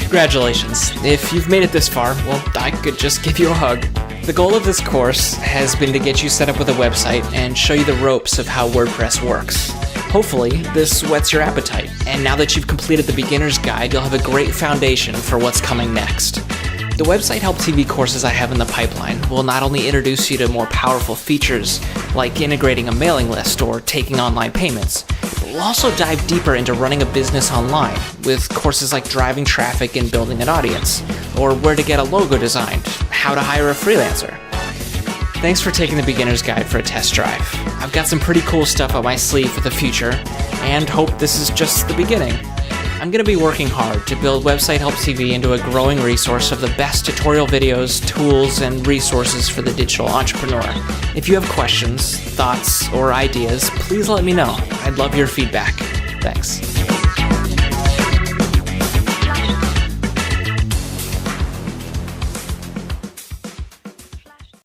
Congratulations. If you've made it this far, well, I could just give you a hug. The goal of this course has been to get you set up with a website and show you the ropes of how WordPress works. Hopefully, this whets your appetite, and now that you've completed the beginner's guide, you'll have a great foundation for what's coming next. The Website Help TV courses I have in the pipeline will not only introduce you to more powerful features, like integrating a mailing list or taking online payments, but we'll also dive deeper into running a business online, with courses like driving traffic and building an audience, or where to get a logo designed, how to hire a freelancer. Thanks for taking the beginner's guide for a test drive. I've got some pretty cool stuff up my sleeve for the future, and hope this is just the beginning. I'm going to be working hard to build Website Help TV into a growing resource of the best tutorial videos, tools, and resources for the digital entrepreneur. If you have questions, thoughts, or ideas, please let me know. I'd love your feedback. Thanks.